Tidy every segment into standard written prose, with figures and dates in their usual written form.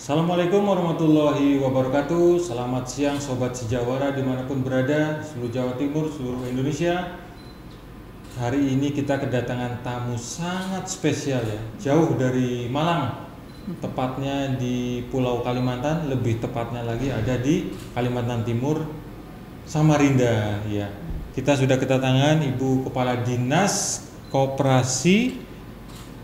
Assalamualaikum warahmatullahi wabarakatuh. Selamat siang Sobat Sejawara dimanapun berada, seluruh Jawa Timur, seluruh Indonesia. Hari ini kita kedatangan tamu sangat spesial ya, jauh dari Malang, tepatnya di Pulau Kalimantan, lebih tepatnya lagi ada di Kalimantan Timur, Samarinda ya. Kita sudah kedatangan Ibu Kepala Dinas Koperasi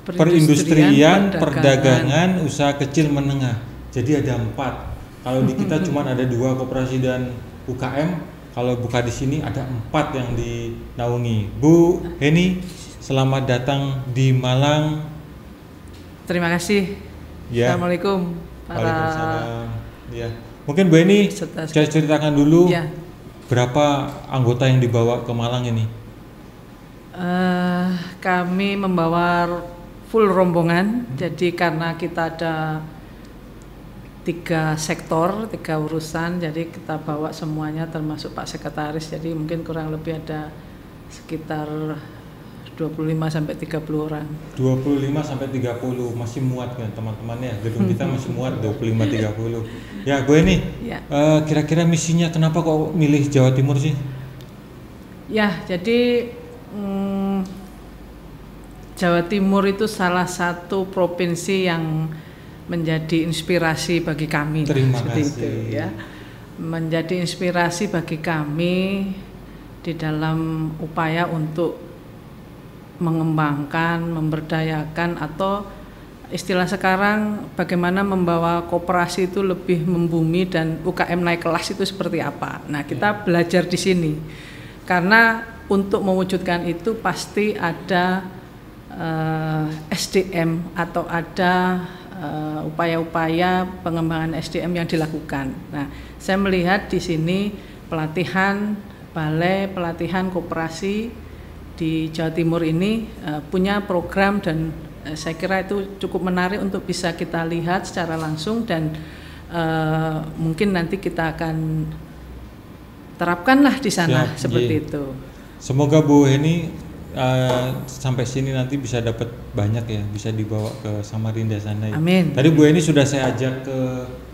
Perindustrian Perdagangan Usaha Kecil Menengah. Jadi ada 4. Kalau di kita cuma ada 2, koperasi dan UKM. Kalau buka di sini ada 4 yang dinaungi. Bu Heni, selamat datang di Malang. Terima kasih. Ya. Assalamualaikum. Waalaikumsalam. Ya. Mungkin Bu Heni saya ceritakan dulu ya, berapa anggota yang dibawa ke Malang ini? Kami membawa full rombongan. Jadi karena kita ada 3 sektor, 3 urusan, jadi kita bawa semuanya termasuk Pak Sekretaris, jadi mungkin kurang lebih ada sekitar 25-30 orang. 25-30 masih muat kan teman-teman ya, gedung kita masih muat 25-30. Ya gue nih, ya. Kira-kira misinya kenapa kok milih Jawa Timur sih? Ya jadi Jawa Timur itu salah satu provinsi yang menjadi inspirasi bagi kami. Terima kasih. Itu, ya. Menjadi inspirasi bagi kami di dalam upaya untuk mengembangkan, memberdayakan, atau istilah sekarang bagaimana membawa koperasi itu lebih membumi dan UKM naik kelas itu seperti apa. Nah, kita belajar di sini. Karena untuk mewujudkan itu pasti ada SDM atau ada upaya-upaya pengembangan SDM yang dilakukan. Nah, saya melihat di sini pelatihan balai pelatihan koperasi di Jawa Timur ini punya program dan saya kira itu cukup menarik untuk bisa kita lihat secara langsung dan mungkin nanti kita akan terapkanlah di sana. Siap, seperti itu. Semoga Bu Heni sampai sini nanti bisa dapat banyak ya, bisa dibawa ke Samarinda sana ya. Amin. Tadi Bu Heni sudah saya ajak ke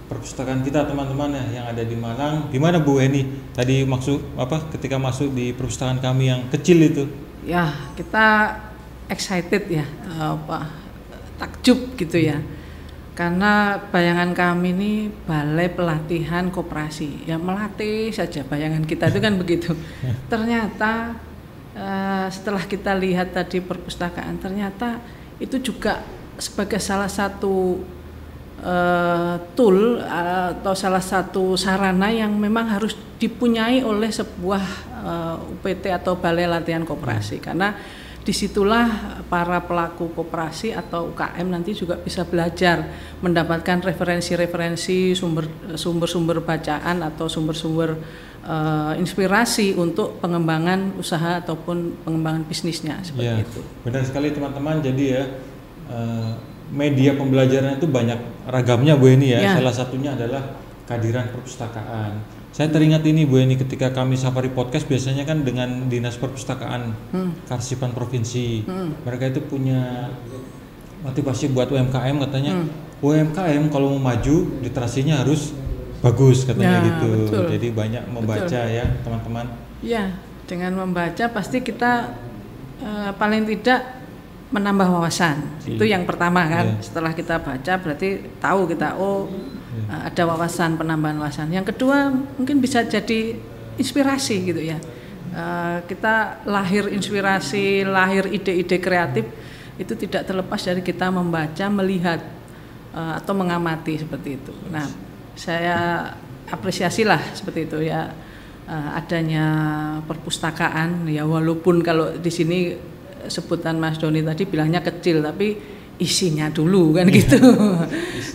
perpustakaan kita teman-teman ya yang ada di Malang. Gimana Bu Heni? Tadi ketika masuk di perpustakaan kami yang kecil itu? Ya, kita excited ya, takjub gitu ya. Karena bayangan kami ini balai pelatihan koperasi, ya melatih saja bayangan kita itu kan begitu. Ternyata setelah kita lihat tadi perpustakaan, ternyata itu juga sebagai salah satu tool atau salah satu sarana yang memang harus dipunyai oleh sebuah UPT atau balai latihan koperasi, karena disitulah para pelaku koperasi atau UKM nanti juga bisa belajar, mendapatkan referensi-referensi, sumber-sumber bacaan atau sumber-sumber inspirasi untuk pengembangan usaha ataupun pengembangan bisnisnya seperti itu. Benar sekali teman-teman. Jadi ya media pembelajaran itu banyak ragamnya Bu Heni ya. Salah satunya adalah kehadiran perpustakaan. Saya teringat ini Bu Heni, ketika kami Safari Podcast biasanya kan dengan Dinas Perpustakaan Kearsipan Provinsi, mereka itu punya motivasi buat UMKM katanya. UMKM kalau mau maju literasinya harus bagus katanya gitu. Betul. Jadi banyak membaca ya teman-teman. Ya, dengan membaca pasti kita paling tidak menambah wawasan. Itu yang pertama kan. Setelah kita baca berarti tahu kita ada wawasan, penambahan wawasan. Yang kedua mungkin bisa jadi inspirasi gitu ya. Kita lahir inspirasi, lahir ide-ide kreatif itu tidak terlepas dari kita membaca, melihat atau mengamati seperti itu. Nah, saya apresiasilah seperti itu ya, adanya perpustakaan ya, walaupun kalau di sini sebutan Mas Doni tadi bilangnya kecil, tapi isinya dulu kan gitu.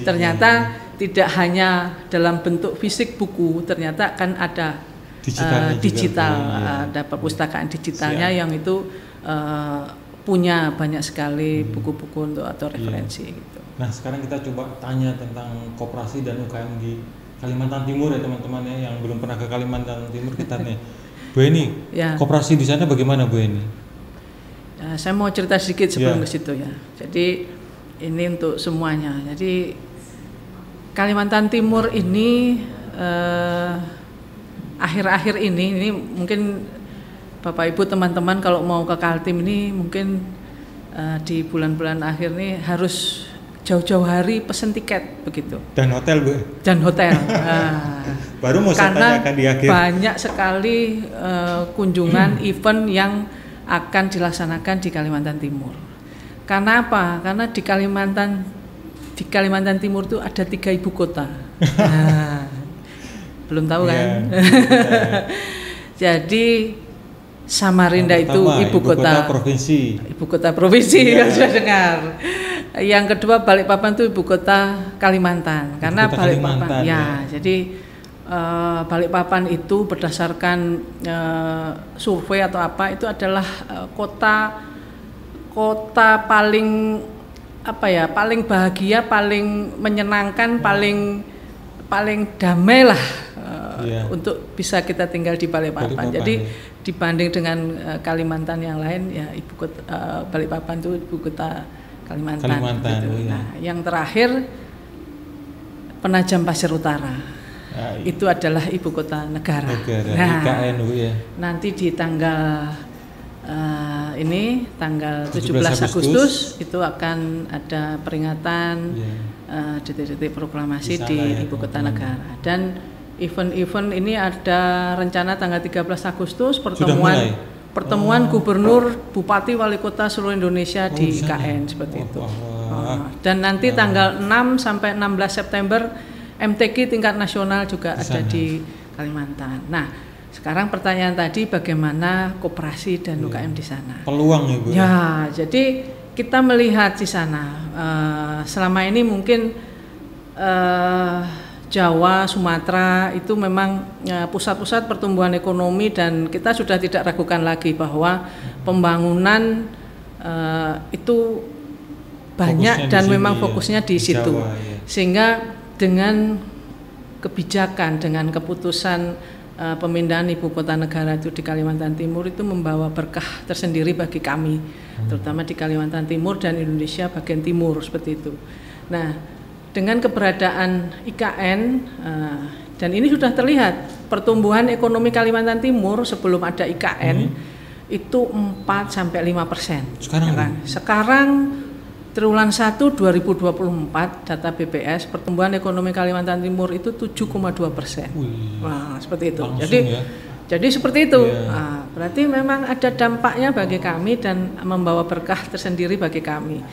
Ternyata tidak hanya dalam bentuk fisik buku, ternyata kan ada digital, ada perpustakaan digitalnya yang itu punya banyak sekali buku-buku untuk atau referensi gitu. Nah, sekarang kita coba tanya tentang koperasi dan UKM di Kalimantan Timur ya teman-teman ya, yang belum pernah ke Kalimantan Timur kita nih. Bu Eni, koperasi di sana bagaimana Bu Eni? Saya mau cerita sedikit sebelum ke situ ya. Jadi ini untuk semuanya. Jadi Kalimantan Timur ini akhir-akhir ini mungkin Bapak Ibu teman-teman kalau mau ke Kaltim ini mungkin di bulan-bulan akhir ini harus jauh-jauh hari pesen tiket begitu. Dan hotel Bu? Dan hotel. Baru mau saya tanyakan di akhir. Banyak sekali kunjungan event yang akan dilaksanakan di Kalimantan Timur. Karena apa? Karena di Kalimantan Timur itu ada 3 ibu kota. Belum tahu kan? Jadi Samarinda itu ibu kota provinsi. Ibu kota provinsi yang sudah dengar. Yang kedua Balikpapan itu ibu kota Kalimantan. Karena Balikpapan jadi Balikpapan itu berdasarkan survei atau apa itu adalah kota paling paling bahagia, paling menyenangkan, paling damai lah untuk bisa kita tinggal di Balikpapan. Jadi dibanding dengan Kalimantan yang lain ya ibu kota Balikpapan itu ibu kota Kalimantan gitu. Nah, yang terakhir Penajam Pasir Utara. Itu adalah ibu kota negara. Nah, IKN ya. Nanti di tanggal tanggal 17 Agustus itu akan ada peringatan detik-detik proklamasi di ibu kota negara. Dan event-event ini ada rencana tanggal 13 Agustus pertemuan gubernur, bupati, wali kota seluruh Indonesia di IKN seperti itu. Dan nanti tanggal 6 sampai 16 September MTQ tingkat nasional juga ada di Kalimantan. Nah, sekarang pertanyaan tadi bagaimana koperasi dan UKM di sana? Peluang ya Bu? Ya, jadi kita melihat di sana selama ini mungkin Jawa, Sumatera itu memang pusat-pusat pertumbuhan ekonomi dan kita sudah tidak ragukan lagi bahwa pembangunan itu banyak dan memang fokusnya di situ. Jawa, Sehingga dengan kebijakan, dengan keputusan pemindahan ibu kota negara itu di Kalimantan Timur itu membawa berkah tersendiri bagi kami, terutama di Kalimantan Timur dan Indonesia bagian timur seperti itu. Nah, dengan keberadaan IKN dan ini sudah terlihat pertumbuhan ekonomi Kalimantan Timur sebelum ada IKN itu 4-5%. Sekarang triwulan 1 2024 data BPS pertumbuhan ekonomi Kalimantan Timur itu 7,2%. Nah, seperti itu. Jadi seperti itu. Nah, berarti memang ada dampaknya bagi kami dan membawa berkah tersendiri bagi kami.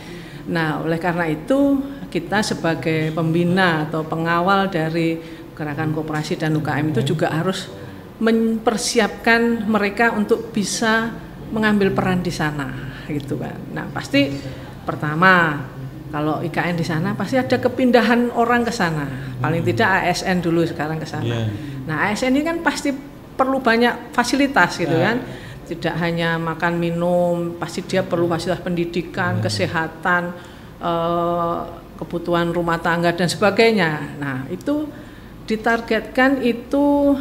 Nah, oleh karena itu kita sebagai pembina atau pengawal dari gerakan koperasi dan UKM itu juga harus mempersiapkan mereka untuk bisa mengambil peran di sana, gitu kan. Nah, pasti pertama kalau IKN di sana pasti ada kepindahan orang ke sana. Paling tidak ASN dulu sekarang ke sana. Nah, ASN ini kan pasti perlu banyak fasilitas gitu kan. Tidak hanya makan minum, pasti dia perlu fasilitas pendidikan, kesehatan, kebutuhan rumah tangga dan sebagainya. Nah, itu ditargetkan itu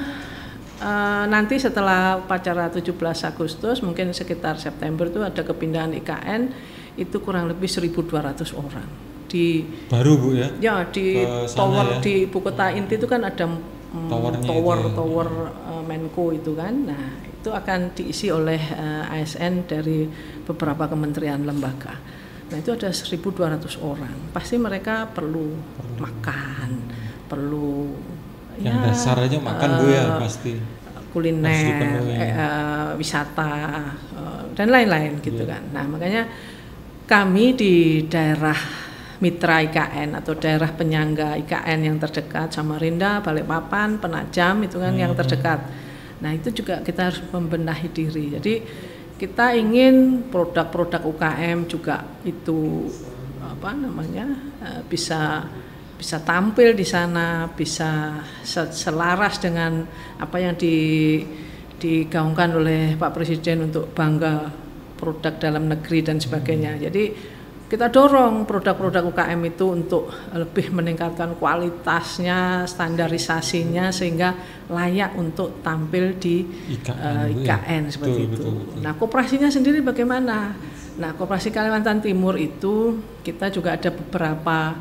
nanti setelah upacara 17 Agustus mungkin sekitar September itu ada kepindahan IKN itu kurang lebih 1.200 orang di baru Bu ya? Ya di tower di ibu kota inti itu kan ada tower Menko itu kan. Nah, itu akan diisi oleh ASN dari beberapa kementerian lembaga. Nah, itu ada 1.200 orang. Pasti mereka perlu makan, perlu yang dasar aja makan Bu ya pasti. Kuliner, wisata dan lain-lain gitu kan. Nah, makanya kami di daerah mitra IKN atau daerah penyangga IKN yang terdekat, Samarinda, Balikpapan, Penajam itu kan yang terdekat. Nah itu juga kita harus membenahi diri. Jadi kita ingin produk-produk UKM juga itu bisa tampil di sana, bisa selaras dengan apa yang digaungkan oleh Pak Presiden untuk bangga produk dalam negeri dan sebagainya. Jadi kita dorong produk-produk UKM itu untuk lebih meningkatkan kualitasnya, standarisasinya sehingga layak untuk tampil di IKN seperti itu. Betul. Nah, koperasinya sendiri bagaimana? Nah, Koperasi Kalimantan Timur itu kita juga ada beberapa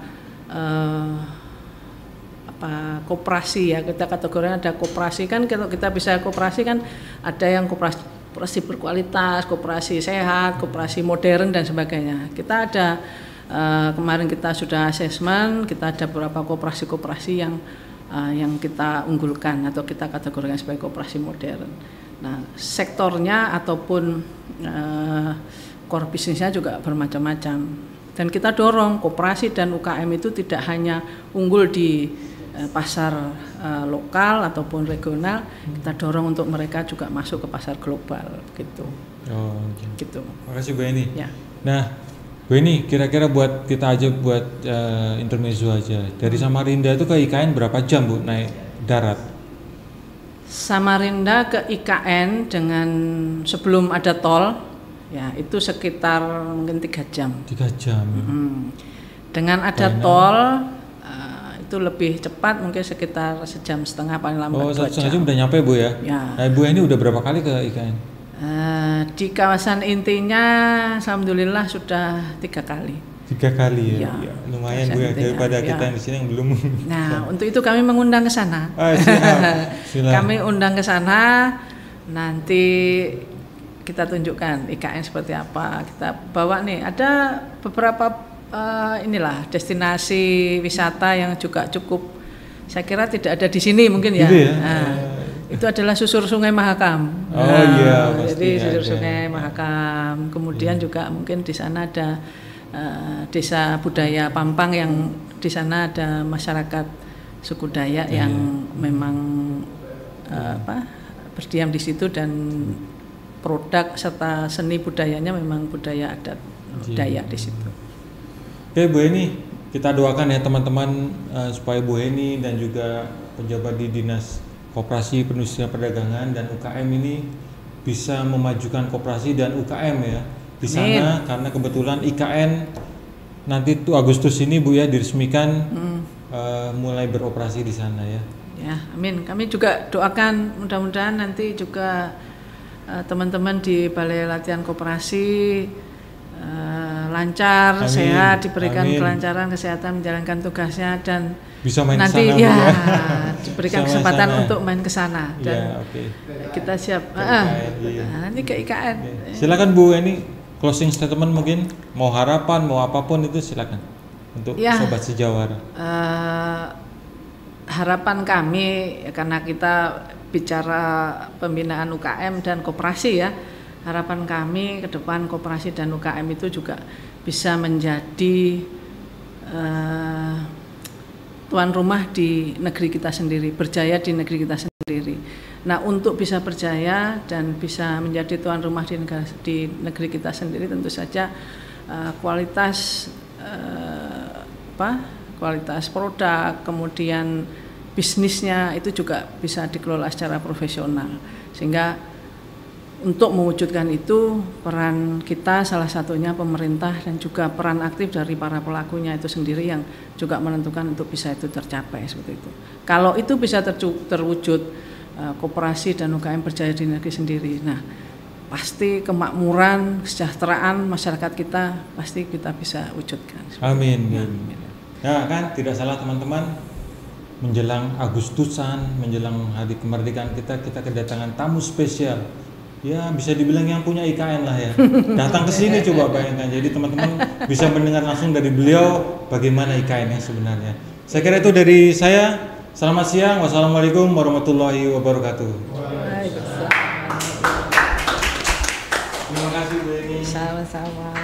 koperasi ya, kita kategorinya ada koperasi kan, kalau kita bisa koperasi kan ada yang koperasi berkualitas, koperasi sehat, koperasi modern dan sebagainya. Kita ada kemarin kita sudah asesmen, kita ada beberapa koperasi-koperasi yang kita unggulkan atau kita kategorikan sebagai koperasi modern. Nah, sektornya ataupun core bisnisnya juga bermacam-macam. Dan kita dorong koperasi dan UKM itu tidak hanya unggul di pasar lokal ataupun regional, kita dorong untuk mereka juga masuk ke pasar global gitu. Oh, gitu. Makasih Bu Eni. Ya. Nah, Bu Eni, kira-kira buat kita aja buat intermezzo aja. Dari Samarinda itu ke IKN berapa jam Bu naik darat? Samarinda ke IKN dengan sebelum ada tol, ya itu sekitar mungkin 3 jam. 3 jam. Dengan ada tol itu lebih cepat, mungkin sekitar 1,5 jam paling lambat 2 jam. 1,5 jam udah nyampe Bu ya? Ya. Nah, Bu ini udah berapa kali ke IKN? Di kawasan intinya alhamdulillah sudah 3 kali. 3 kali ya? Ya. Lumayan Bu ya, daripada kita yang di sini yang belum. Nah, untuk itu kami mengundang ke sana. Siap. Kami undang ke sana, nanti kita tunjukkan IKN seperti apa. Kita bawa nih, ada beberapa destinasi wisata yang juga cukup, saya kira tidak ada di sini mungkin ya. Itu adalah susur Sungai Mahakam. Iya, jadi susur Sungai Mahakam. Kemudian juga mungkin di sana ada desa budaya Pampang, yang di sana ada masyarakat suku Dayak yang memang berdiam di situ, dan produk serta seni budayanya memang budaya adat Dayak di situ. Oke Bu Eni, kita doakan ya teman-teman supaya Bu Eni dan juga pejabat di Dinas Koperasi Perindustrian Perdagangan dan UKM ini bisa memajukan koperasi dan UKM ya di sana. Karena kebetulan IKN nanti tuh Agustus ini Bu ya diresmikan mulai beroperasi di sana ya. Ya, amin. Kami juga doakan mudah-mudahan nanti juga teman-teman di Balai Latihan Koperasi lancar, sehat, diberikan kelancaran kesehatan menjalankan tugasnya, dan bisa main nanti kesana, ya diberikan kesempatan untuk main ke sana, dan kita siap nanti ke IKN. Silakan Bu Eni, closing statement mungkin, mau harapan, mau apapun itu silakan untuk Sobat Sejawara. Harapan kami, karena kita bicara pembinaan UKM dan koperasi ya, harapan kami ke depan koperasi dan UKM itu juga bisa menjadi tuan rumah di negeri kita sendiri, berjaya di negeri kita sendiri. Nah, untuk bisa berjaya dan bisa menjadi tuan rumah di negeri kita sendiri, tentu saja kualitas produk, kemudian bisnisnya itu juga bisa dikelola secara profesional, sehingga untuk mewujudkan itu peran kita salah satunya pemerintah dan juga peran aktif dari para pelakunya itu sendiri yang juga menentukan untuk bisa itu tercapai seperti itu. Kalau itu bisa terwujud, koperasi dan UKM berjaya di negeri sendiri, nah pasti kemakmuran, kesejahteraan masyarakat kita pasti kita bisa wujudkan. Amin. Ya kan, tidak salah teman-teman, menjelang Agustusan, menjelang hari kemerdekaan kita kedatangan tamu spesial. Ya bisa dibilang yang punya IKN lah ya, datang ke sini coba bayangkan. Jadi teman-teman bisa mendengar langsung dari beliau bagaimana IKN-nya sebenarnya. Saya kira itu dari saya. Selamat siang, wassalamualaikum warahmatullahi wabarakatuh. Waalaikumsalam. Terima kasih Bu Eni. Sama-sama.